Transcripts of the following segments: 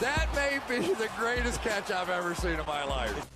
That may be the greatest catch I've ever seen in my life.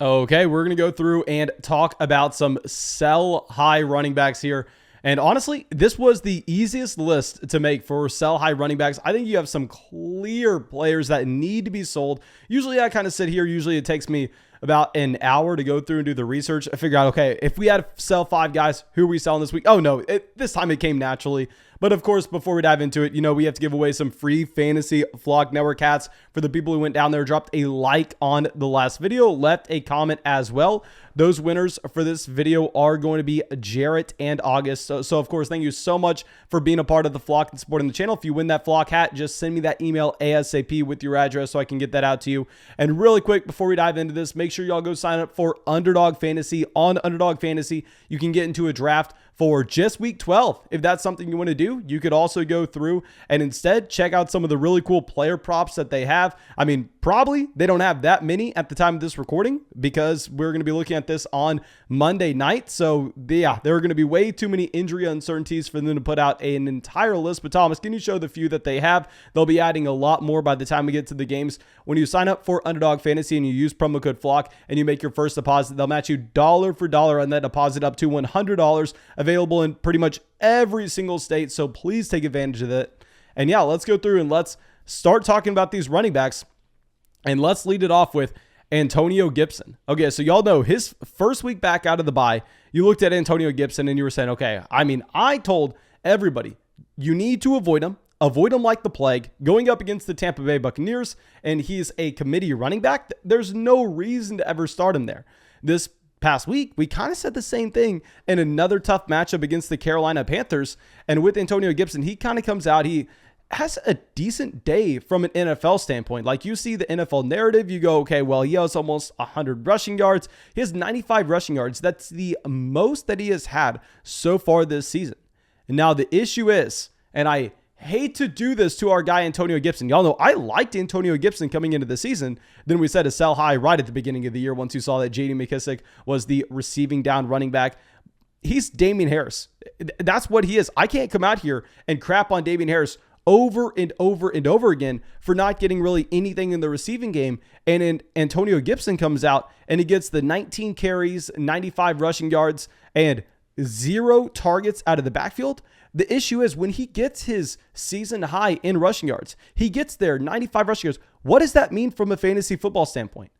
Okay, we're going to go through and talk about some sell high running backs here. And honestly, this was the easiest list to make for sell high running backs. I think you have some clear players that need to be sold. Usually I kind of sit here. Usually it takes me about an hour to go through and do the research. I figure out, okay, if we had to sell 5 guys, who are we selling this week? Oh no, this time it came naturally. But of course, before we dive into it, we have to give away some free Fantasy Flock Network hats for the people who went down there, dropped a like on the last video, left a comment as well. Those winners for this video are going to be Jarrett and August. So of course, thank you so much for being a part of the flock and supporting the channel. If you win that flock hat, just send me that email ASAP with your address so I can get that out to you. And really quick, before we dive into this, make sure y'all go sign up for Underdog Fantasy. On Underdog Fantasy, you can get into a draft for just week 12. If that's something you want to do, you could also go through and instead check out some of the really cool player props that they have. I mean, probably they don't have that many at the time of this recording because we're going to be looking at this on Monday night. So yeah, there are going to be way too many injury uncertainties for them to put out an entire list. But Thomas, can you show the few that they have? They'll be adding a lot more by the time we get to the games. When you sign up for Underdog Fantasy and you use promo code FLOCK and you make your first deposit, they'll match you dollar for dollar on that deposit up to $100, available in pretty much every single state. So please take advantage of it. And yeah, let's go through and let's start talking about these running backs. And let's lead it off with Antonio Gibson. Okay, so y'all know his first week back out of the bye, you looked at Antonio Gibson and you were saying, okay, I mean, I told everybody, you need to avoid him like the plague, going up against the Tampa Bay Buccaneers, and he's a committee running back. There's no reason to ever start him there. This past week, we kind of said the same thing in another tough matchup against the Carolina Panthers, and with Antonio Gibson, he kind of comes out, he has a decent day from an NFL standpoint. Like you see the NFL narrative, you go, okay, well, he has almost 100 rushing yards. He has 95 rushing yards. That's the most that he has had so far this season. And now the issue is, and I hate to do this to our guy Antonio Gibson. Y'all know I liked Antonio Gibson coming into the season. Then we said to sell high right at the beginning of the year once you saw that J.D. McKissic was the receiving down running back. He's Damian Harris. That's what he is. I can't come out here and crap on Damian Harris over and over and over again for not getting really anything in the receiving game. And then Antonio Gibson comes out and he gets the 19 carries, 95 rushing yards, and 0 targets out of the backfield. The issue is when he gets his season high in rushing yards, he gets there 95 rushing yards. What does that mean from a fantasy football standpoint?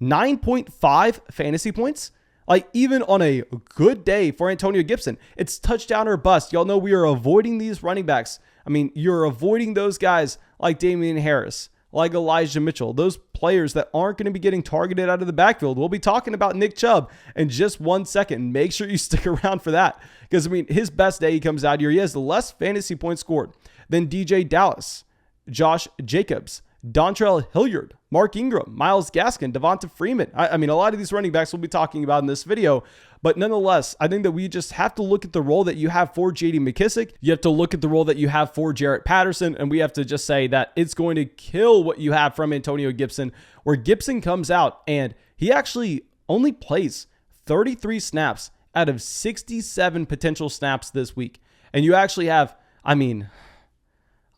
9.5 fantasy points? Like even on a good day for Antonio Gibson, it's touchdown or bust. Y'all know we are avoiding these running backs. I mean, you're avoiding those guys like Damian Harris, like Elijah Mitchell, those players that aren't going to be getting targeted out of the backfield. We'll be talking about Nick Chubb in just 1 second. Make sure you stick around for that because, I mean, his best day he comes out here. He has less fantasy points scored than DJ Dallas, Josh Jacobs, Dontrell Hilliard, Mark Ingram, Myles Gaskin, Devonta Freeman. I mean, a lot of these running backs we'll be talking about in this video, but nonetheless, I think that we just have to look at the role that you have for J.D. McKissic. You have to look at the role that you have for Jarrett Patterson, and we have to just say that it's going to kill what you have from Antonio Gibson, where Gibson comes out and he actually only plays 33 snaps out of 67 potential snaps this week. And you actually have, I mean,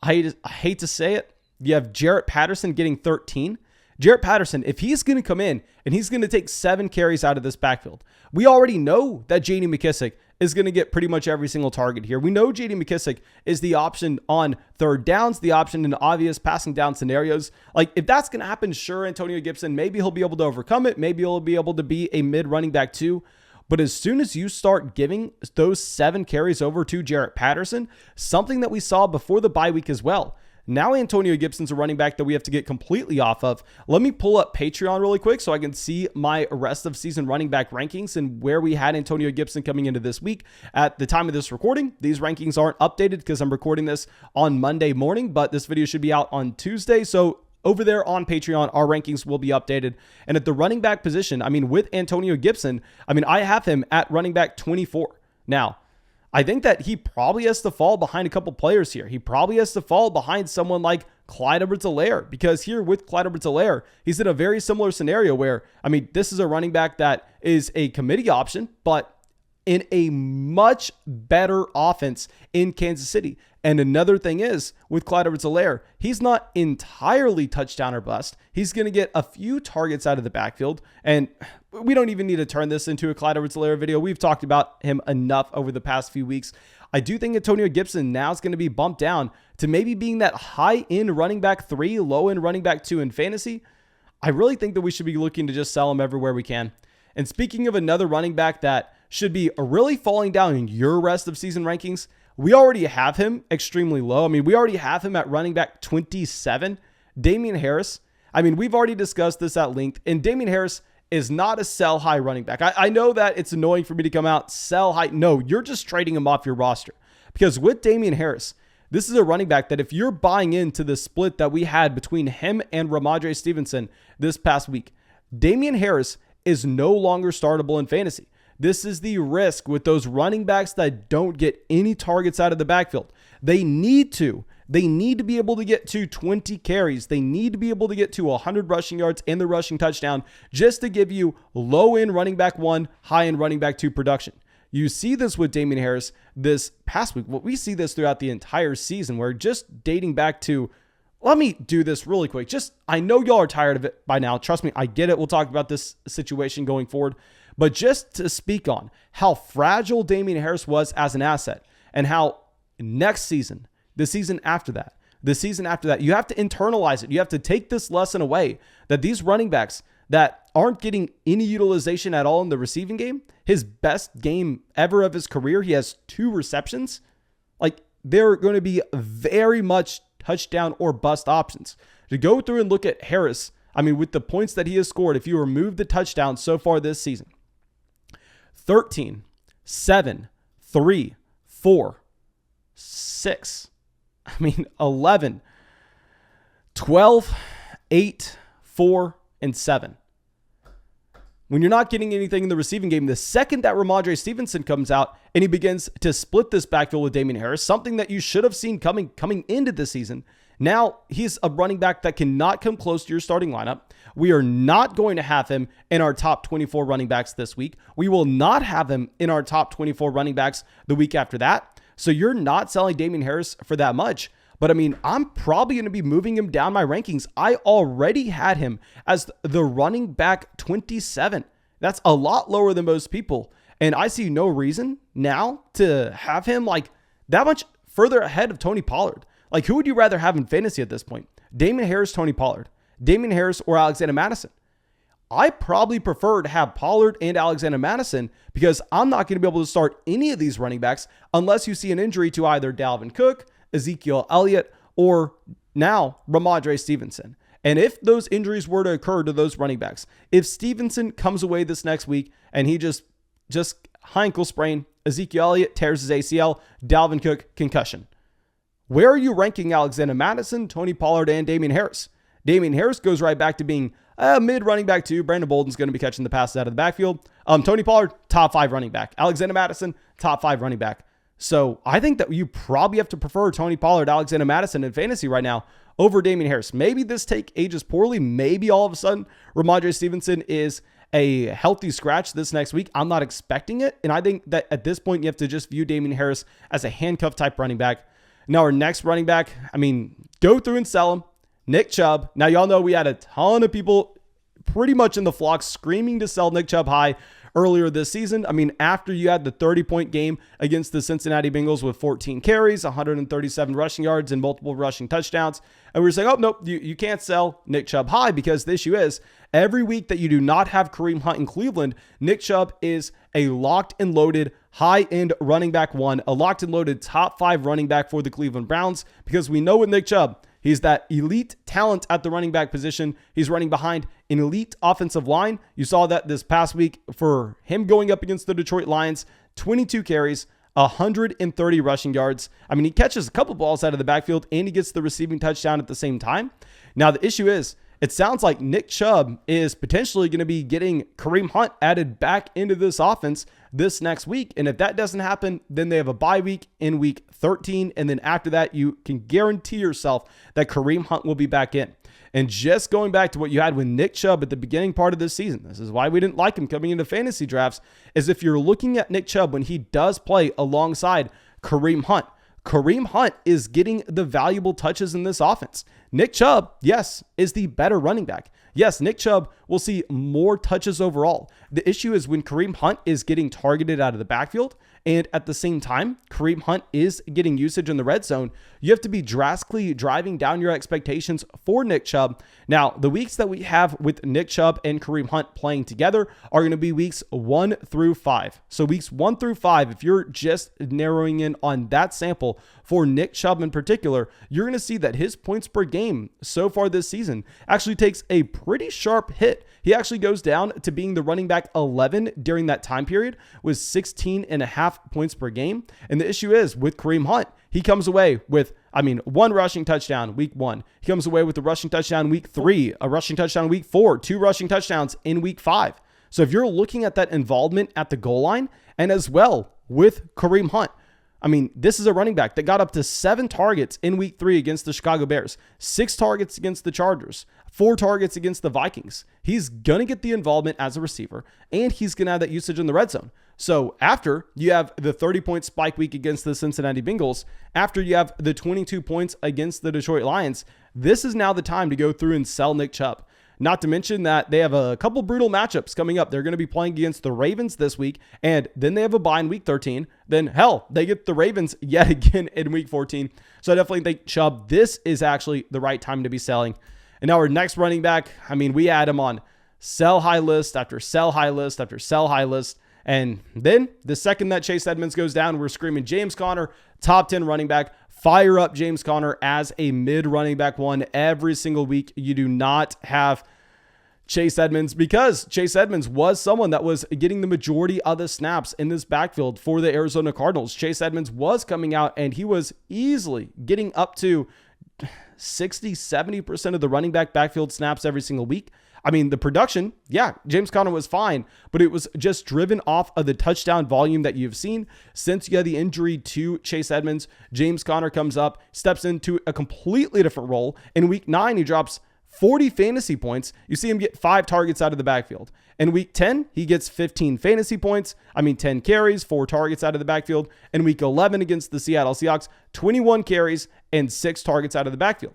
I hate to say it, you have Jarrett Patterson getting 13. Jarrett Patterson, if he's going to come in and he's going to take 7 carries out of this backfield, we already know that J.D. McKissic is going to get pretty much every single target here. We know J.D. McKissic is the option on third downs, the option in obvious passing down scenarios. Like if that's going to happen, sure, Antonio Gibson, maybe he'll be able to overcome it. Maybe he'll be able to be a mid running back too. But as soon as you start giving those 7 carries over to Jarrett Patterson, something that we saw before the bye week as well, now Antonio Gibson's a running back that we have to get completely off of. Let me pull up Patreon really quick so I can see my rest of season running back rankings and where we had Antonio Gibson coming into this week. At the time of this recording, these rankings aren't updated because I'm recording this on Monday morning, but this video should be out on Tuesday. So over there on Patreon, our rankings will be updated. And at the running back position, I mean, with Antonio Gibson, I mean, I have him at running back 24. Now, I think that he probably has to fall behind a couple players here. He probably has to fall behind someone like Clyde Edwards-Helaire, because here with Clyde Edwards-Helaire, he's in a very similar scenario where, I mean, this is a running back that is a committee option, but in a much better offense in Kansas City. And another thing is, with Clyde Edwards-Helaire, he's not entirely touchdown or bust. He's going to get a few targets out of the backfield. And we don't even need to turn this into a Clyde Edwards-Helaire video. We've talked about him enough over the past few weeks. I do think Antonio Gibson now is going to be bumped down to maybe being that high-end running back 3, low-end running back 2 in fantasy. I really think that we should be looking to just sell him everywhere we can. And speaking of another running back that should be really falling down in your rest of season rankings, we already have him extremely low. I mean, we already have him at running back 27, Damian Harris. I mean, we've already discussed this at length, and Damian Harris is not a sell high running back. I know that it's annoying for me to come out, sell high. No, you're just trading him off your roster. Because with Damian Harris, this is a running back that if you're buying into the split that we had between him and Ramondre Stevenson this past week, Damian Harris is no longer startable in fantasy. This is the risk with those running backs that don't get any targets out of the backfield. They need to be able to get to 20 carries. They need to be able to get to 100 rushing yards and the rushing touchdown just to give you low-end running back 1, high-end running back 2 production. You see this with Damian Harris this past week. Well, we see this throughout the entire season where just dating back to, let me do this really quick. I know y'all are tired of it by now. Trust me, I get it. We'll talk about this situation going forward. But just to speak on how fragile Damian Harris was as an asset and how next season, the season after that, you have to internalize it. You have to take this lesson away that these running backs that aren't getting any utilization at all in the receiving game, his best game ever of his career, he has 2 receptions. Like, they're going to be very much touchdown or bust options. To go through and look at Harris, I mean, with the points that he has scored, if you remove the touchdown so far this season, 13, 7, 3, 4, 6, 11, 12, 8, 4, and 7. When you're not getting anything in the receiving game, the second that Ramondre Stevenson comes out and he begins to split this backfield with Damian Harris, something that you should have seen coming into the season, now he's a running back that cannot come close to your starting lineup. We are not going to have him in our top 24 running backs this week. We will not have him in our top 24 running backs the week after that. So you're not selling Damian Harris for that much. But I mean, I'm probably going to be moving him down my rankings. I already had him as the running back 27. That's a lot lower than most people. And I see no reason now to have him like that much further ahead of Tony Pollard. Like, who would you rather have in fantasy at this point? Damian Harris, Tony Pollard. Damian Harris or Alexander Mattison? I probably prefer to have Pollard and Alexander Mattison because I'm not going to be able to start any of these running backs unless you see an injury to either Dalvin Cook, Ezekiel Elliott, or now Ramondre Stevenson. And if those injuries were to occur to those running backs, if Stevenson comes away this next week and he just high ankle sprain, Ezekiel Elliott tears his ACL, Dalvin Cook concussion. Where are you ranking Alexander Mattison, Tony Pollard, and Damian Harris? Damian Harris goes right back to being a mid running back 2. Brandon Bolden's going to be catching the passes out of the backfield. Tony Pollard, top 5 running back. Alexander Mattison, top 5 running back. So I think that you probably have to prefer Tony Pollard, Alexander Mattison in fantasy right now over Damian Harris. Maybe this take ages poorly. Maybe all of a sudden Ramondre Stevenson is a healthy scratch this next week. I'm not expecting it. And I think that at this point, you have to just view Damian Harris as a handcuff type running back. Now our next running back, go through and sell him. Nick Chubb. Now y'all know we had a ton of people pretty much in the flock screaming to sell Nick Chubb high earlier this season. After you had the 30-point game against the Cincinnati Bengals with 14 carries, 137 rushing yards, and multiple rushing touchdowns. And we were saying, oh, nope, you can't sell Nick Chubb high because the issue is every week that you do not have Kareem Hunt in Cleveland, Nick Chubb is a locked and loaded high-end running back 1, a locked and loaded top 5 running back for the Cleveland Browns because we know with Nick Chubb, he's that elite talent at the running back position. He's running behind an elite offensive line. You saw that this past week for him going up against the Detroit Lions, 22 carries, 130 rushing yards. He catches a couple balls out of the backfield and he gets the receiving touchdown at the same time. Now, the issue is, it sounds like Nick Chubb is potentially going to be getting Kareem Hunt added back into this offense this next week. And if that doesn't happen, then they have a bye week in week 13. And then after that, you can guarantee yourself that Kareem Hunt will be back in. And just going back to what you had with Nick Chubb at the beginning part of this season, this is why we didn't like him coming into fantasy drafts, is if you're looking at Nick Chubb when he does play alongside Kareem Hunt is getting the valuable touches in this offense. Nick Chubb, yes, is the better running back. Yes, Nick Chubb will see more touches overall. The issue is when Kareem Hunt is getting targeted out of the backfield, and at the same time, Kareem Hunt is getting usage in the red zone, you have to be drastically driving down your expectations for Nick Chubb. Now, the weeks that we have with Nick Chubb and Kareem Hunt playing together are going to be weeks 1 through 5. So weeks 1 through 5, if you're just narrowing in on that sample for Nick Chubb in particular, you're going to see that his points per game so far this season actually takes a pretty sharp hit. He actually goes down to being the running back 11 during that time period with 16.5 points per game. And the issue is with Kareem Hunt, he comes away with, one rushing touchdown week 1. He comes away with a rushing touchdown week 3, a rushing touchdown week 4, 2 rushing touchdowns in week 5. So if you're looking at that involvement at the goal line, and as well with Kareem Hunt, this is a running back that got up to 7 targets in week 3 against the Chicago Bears, 6 targets against the Chargers, 4 targets against the Vikings. He's going to get the involvement as a receiver, and he's going to have that usage in the red zone. So after you have the 30-point spike week against the Cincinnati Bengals, after you have the 22 points against the Detroit Lions, this is now the time to go through and sell Nick Chubb. Not to mention that they have a couple brutal matchups coming up. They're going to be playing against the Ravens this week, and then they have a bye in week 13. Then, hell, they get the Ravens yet again in week 14. So I definitely think Chubb, this is actually the right time to be selling. And now our next running back, we had him on sell high list after sell high list after sell high list. And then the second that Chase Edmonds goes down, we're screaming James Conner, top 10 running back. Fire up James Conner as a mid running back 1 every single week. You do not have Chase Edmonds, because Chase Edmonds was someone that was getting the majority of the snaps in this backfield for the Arizona Cardinals. Chase Edmonds was coming out and he was easily getting up to 60-70% of the running back backfield snaps every single week. The production, yeah, James Conner was fine, but it was just driven off of the touchdown volume that you've seen since you had the injury to Chase Edmonds. James Conner comes up, steps into a completely different role. In week 9, he drops 40 fantasy points. You see him get 5 targets out of the backfield. In week 10, he gets 15 fantasy points. 10 carries, 4 targets out of the backfield. In week 11 against the Seattle Seahawks, 21 carries and 6 targets out of the backfield.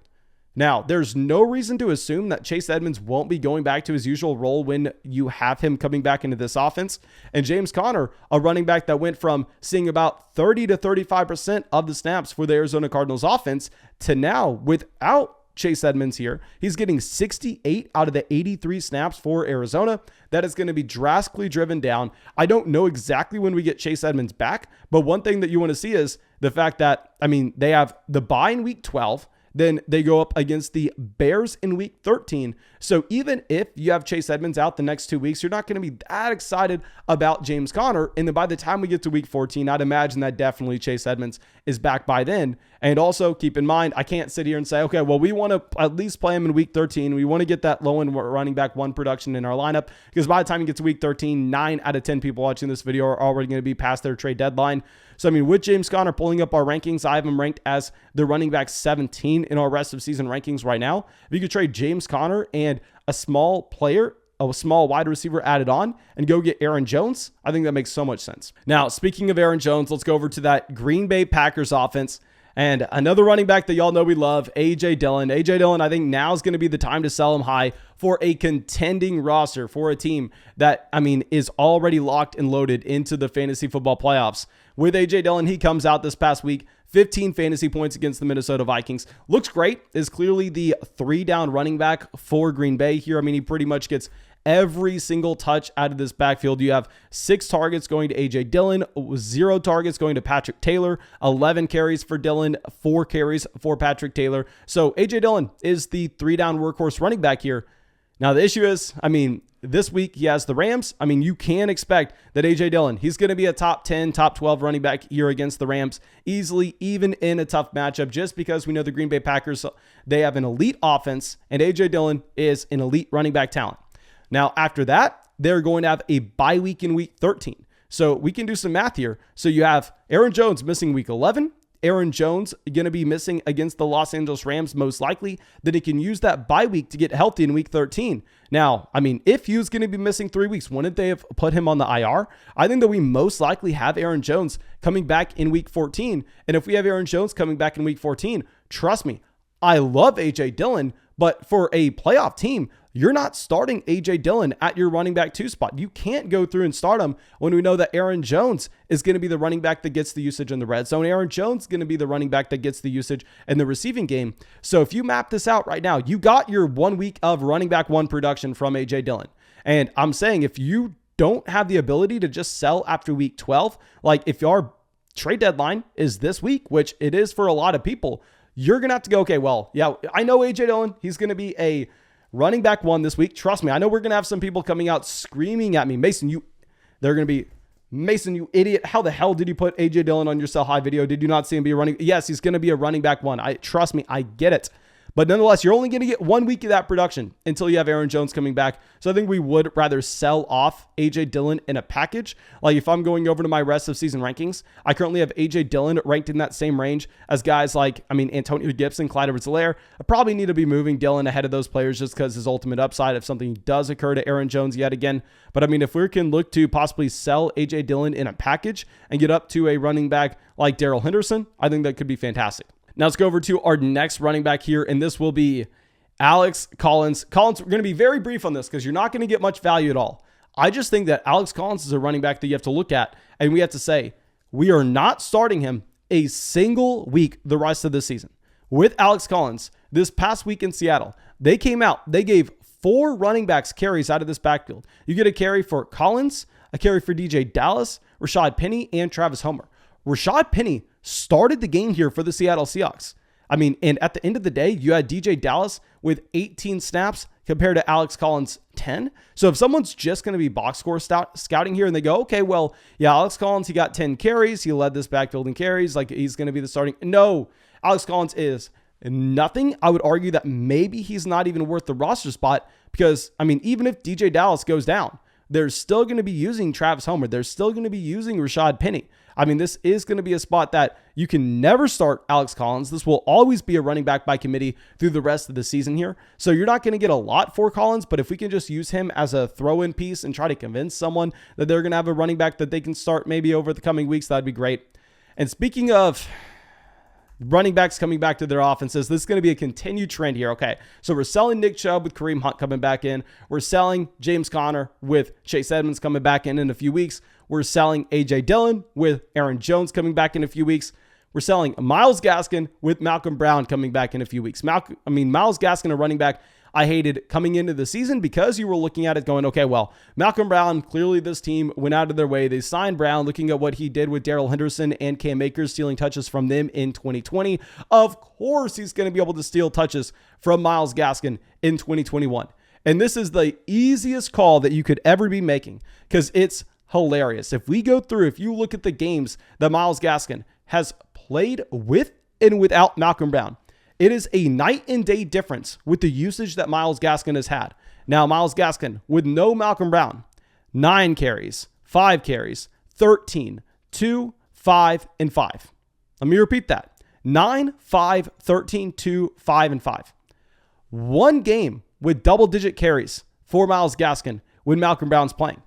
Now, there's no reason to assume that Chase Edmonds won't be going back to his usual role when you have him coming back into this offense. And James Conner, a running back that went from seeing about 30 to 35% of the snaps for the Arizona Cardinals offense to now, without Chase Edmonds here, he's getting 68 out of the 83 snaps for Arizona. That is going to be drastically driven down. I don't know exactly when we get Chase Edmonds back, but one thing that you want to see is the fact that, they have the bye in week 12. Then they go up against the Bears in week 13. So even if you have Chase Edmonds out the next 2 weeks, you're not going to be that excited about James Conner. And then by the time we get to week 14, I'd imagine that definitely Chase Edmonds is back by then. And also keep in mind, I can't sit here and say, okay, well, we want to at least play him in week 13. We want to get that low end running back 1 production in our lineup, because by the time you get to week 13, 9 out of 10 people watching this video are already going to be past their trade deadline. So, with James Conner pulling up our rankings, I have him ranked as the running back 17 in our rest of season rankings right now. If you could trade James Conner and a small player, a small wide receiver added on, and go get Aaron Jones, I think that makes so much sense. Now, speaking of Aaron Jones, let's go over to that Green Bay Packers offense. And another running back that y'all know we love, A.J. Dillon. A.J. Dillon, I think now is going to be the time to sell him high for a contending roster, for a team that, is already locked and loaded into the fantasy football playoffs. With A.J. Dillon, he comes out this past week, 15 fantasy points against the Minnesota Vikings. Looks great. Is clearly the 3-down running back for Green Bay here. He pretty much gets every single touch out of this backfield. You have 6 targets going to A.J. Dillon, 0 targets going to Patrick Taylor, 11 carries for Dillon, 4 carries for Patrick Taylor. So A.J. Dillon is the 3-down workhorse running back here. Now the issue is, this week he has the Rams. You can expect that A.J. Dillon, he's going to be a top 10, top 12 running back here against the Rams easily, even in a tough matchup, just because we know the Green Bay Packers, they have an elite offense, and A.J. Dillon is an elite running back talent. Now, after that, they're going to have a bye week in week 13. So we can do some math here. So you have Aaron Jones missing week 11, Aaron Jones going to be missing against the Los Angeles Rams most likely, then he can use that bye week to get healthy in week 13. Now, I mean, if he was going to be missing 3 weeks, wouldn't they have put him on the IR? I think that we most likely have Aaron Jones coming back in week 14. And if we have Aaron Jones coming back in week 14, trust me, I love A.J. Dillon, but for a playoff team, you're not starting A.J. Dillon at your running back 2 spot. You can't go through and start him when we know that Aaron Jones is going to be the running back that gets the usage in the red zone. Aaron Jones is going to be the running back that gets the usage in the receiving game. So if you map this out right now, you got your 1 week of running back 1 production from A.J. Dillon. And I'm saying if you don't have the ability to just sell after week 12, like if our trade deadline is this week, which it is for a lot of people, you're going to have to go, okay, well, yeah, I know A.J. Dillon, he's going to be a running back 1 this week. Trust me, I know we're going to have some people coming out screaming at me. They're going to be, Mason, you idiot. How the hell did you put A.J. Dillon on your sell high video? Did you not see him be a running? Yes, he's going to be a running back 1. Trust me, I get it. But nonetheless, you're only going to get 1 week of that production until you have Aaron Jones coming back. So I think we would rather sell off A.J. Dillon in a package. Like if I'm going over to my rest of season rankings, I currently have A.J. Dillon ranked in that same range as guys like, Antonio Gibson, Clyde Edwards-Helaire. I probably need to be moving Dillon ahead of those players just because his ultimate upside if something does occur to Aaron Jones yet again. But if we can look to possibly sell A.J. Dillon in a package and get up to a running back like Darrell Henderson, I think that could be fantastic. Now let's go over to our next running back here, and this will be Alex Collins. We're going to be very brief on this because you're not going to get much value at all. I just think that Alex Collins is a running back that you have to look at, and we have to say, we are not starting him a single week the rest of the season. With Alex Collins, this past week in Seattle, they came out, they gave 4 running backs carries out of this backfield. You get a carry for Collins, a carry for DJ Dallas, Rashad Penny, and Travis Homer. Rashad Penny started the game here for the Seattle Seahawks. And at the end of the day, you had DJ Dallas with 18 snaps compared to Alex Collins 10. So if someone's just going to be box score scouting here and they go, okay, well, yeah, Alex Collins, he got 10 carries. He led this backfield in carries. Like he's going to be the starting. No, Alex Collins is nothing. I would argue that maybe he's not even worth the roster spot because, even if DJ Dallas goes down, they're still going to be using Travis Homer. They're still going to be using Rashad Penny. This is going to be a spot that you can never start Alex Collins. This will always be a running back by committee through the rest of the season here. So you're not going to get a lot for Collins, but if we can just use him as a throw-in piece and try to convince someone that they're going to have a running back that they can start maybe over the coming weeks, that'd be great. And speaking of running backs coming back to their offenses, this is going to be a continued trend here. Okay, so we're selling Nick Chubb with Kareem Hunt coming back in. We're selling James Conner with Chase Edmonds coming back in a few weeks. We're selling A.J. Dillon with Aaron Jones coming back in a few weeks. We're selling Myles Gaskin with Malcolm Brown coming back in a few weeks. Myles Gaskin, a running back I hated coming into the season because you were looking at it going, okay, well, Malcolm Brown, clearly this team went out of their way. They signed Brown, looking at what he did with Darrell Henderson and Cam Akers, stealing touches from them in 2020. Of course, he's going to be able to steal touches from Myles Gaskin in 2021. And this is the easiest call that you could ever be making because it's hilarious. If you look at the games that Myles Gaskin has played with and without Malcolm Brown, it is a night and day difference with the usage that Myles Gaskin has had. Now, Myles Gaskin with no Malcolm Brown, 9 carries, 5 carries, 13, 2, 5, and 5. Let me repeat that. 9, 5, 13, 2, 5, and 5. 1 game with double-digit carries for Myles Gaskin when Malcolm Brown's playing.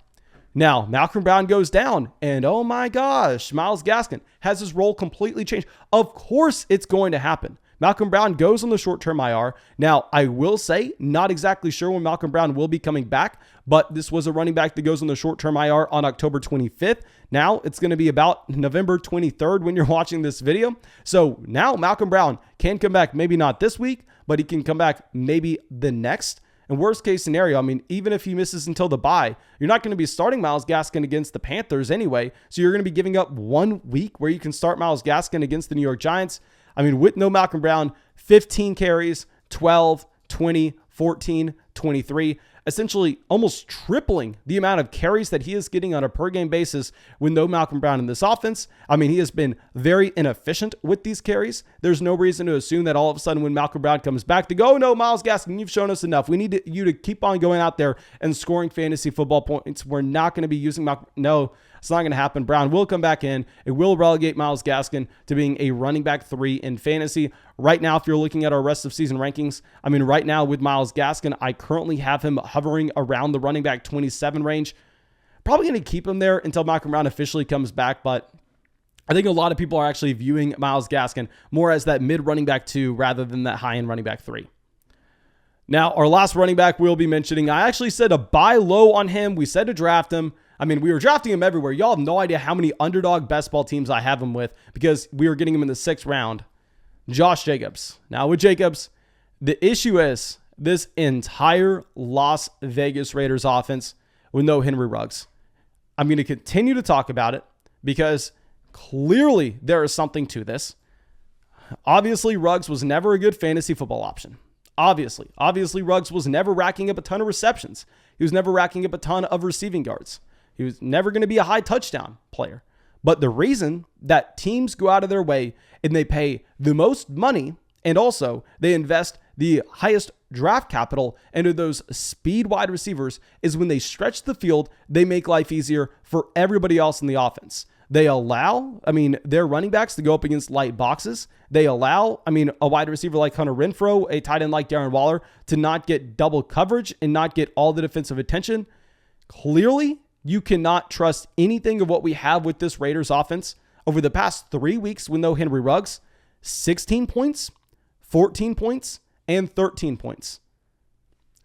Now, Malcolm Brown goes down, and oh my gosh, Myles Gaskin has his role completely changed. Of course it's going to happen. Malcolm Brown goes on the short-term IR. Now, I will say, not exactly sure when Malcolm Brown will be coming back, but this was a running back that goes on the short-term IR on October 25th. Now, it's going to be about November 23rd when you're watching this video. So now Malcolm Brown can come back, maybe not this week, but he can come back maybe the next. And worst case scenario, even if he misses until the bye, you're not going to be starting Myles Gaskin against the Panthers anyway. So you're going to be giving up 1 week where you can start Myles Gaskin against the New York Giants. With no Malcolm Brown, 15 carries, 12, 20, 14, 23, essentially almost tripling the amount of carries that he is getting on a per game basis with no Malcolm Brown in this offense. He has been very inefficient with these carries. There's no reason to assume that all of a sudden when Malcolm Brown comes back to go, no, Myles Gaskin, you've shown us enough. We need you to keep on going out there and scoring fantasy football points. We're not going to be using Malcolm. No, It's not going to happen. Brown will come back in. It will relegate Myles Gaskin to being a running back 3 in fantasy. Right now, if you're looking at our rest of season rankings, I mean, right now with Myles Gaskin, I currently have him hovering around the running back 27 range. Probably going to keep him there until Malcolm Brown officially comes back, but I think a lot of people are actually viewing Myles Gaskin more as that mid running back 2 rather than that high end running back 3. Now, our last running back we'll be mentioning, I actually said to buy low on him. We said to draft him. I mean, we were drafting him everywhere. Y'all have no idea how many underdog best ball teams I have him with because we were getting him in the 6th round. Josh Jacobs. Now, with Jacobs, the issue is this entire Las Vegas Raiders offense with no Henry Ruggs. I'm going to continue to talk about it because clearly there is something to this. Obviously, Ruggs was never a good fantasy football option. Obviously, Ruggs was never racking up a ton of receptions. He was never racking up a ton of receiving yards. He was never going to be a high touchdown player. But the reason that teams go out of their way and they pay the most money and also they invest the highest draft capital into those speed wide receivers is when they stretch the field, they make life easier for everybody else in the offense. They allow, their running backs to go up against light boxes. They allow, a wide receiver like Hunter Renfrow, a tight end like Darren Waller to not get double coverage and not get all the defensive attention. Clearly, you cannot trust anything of what we have with this Raiders offense over the past 3 weeks with no Henry Ruggs. 16 points, 14 points, and 13 points.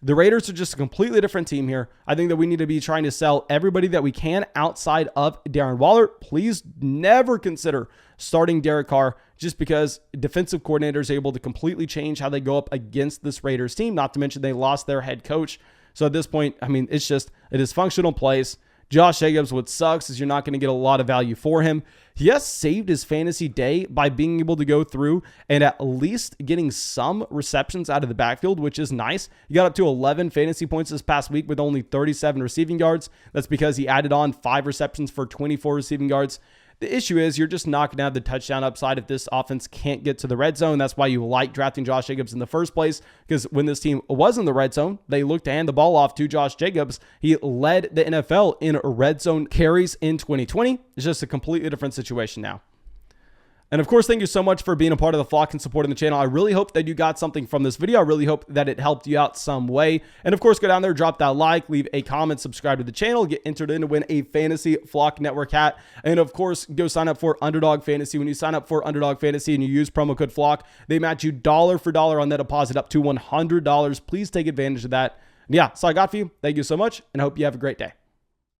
The Raiders are just a completely different team here. I think that we need to be trying to sell everybody that we can outside of Darren Waller. Please never consider starting Derek Carr just because defensive coordinators are able to completely change how they go up against this Raiders team. Not to mention they lost their head coach. So at this point, it's just a dysfunctional place. Josh Jacobs, what sucks is you're not going to get a lot of value for him. He has saved his fantasy day by being able to go through and at least getting some receptions out of the backfield, which is nice. He got up to 11 fantasy points this past week with only 37 receiving yards. That's because he added on 5 receptions for 24 receiving yards. The issue is you're just not going to have the touchdown upside if this offense can't get to the red zone. That's why you like drafting Josh Jacobs in the first place, because when this team was in the red zone, they looked to hand the ball off to Josh Jacobs. He led the NFL in red zone carries in 2020. It's just a completely different situation now. And of course, thank you so much for being a part of the flock and supporting the channel. I really hope that you got something from this video. I really hope that it helped you out some way. And of course, go down there, drop that like, leave a comment, subscribe to the channel, get entered in to win a Fantasy Flock Network hat. And of course, go sign up for Underdog Fantasy. When you sign up for Underdog Fantasy and you use promo code FLOCK, they match you dollar for dollar on that deposit up to $100. Please take advantage of that. And yeah, that's all I got for you. Thank you so much, and I hope you have a great day.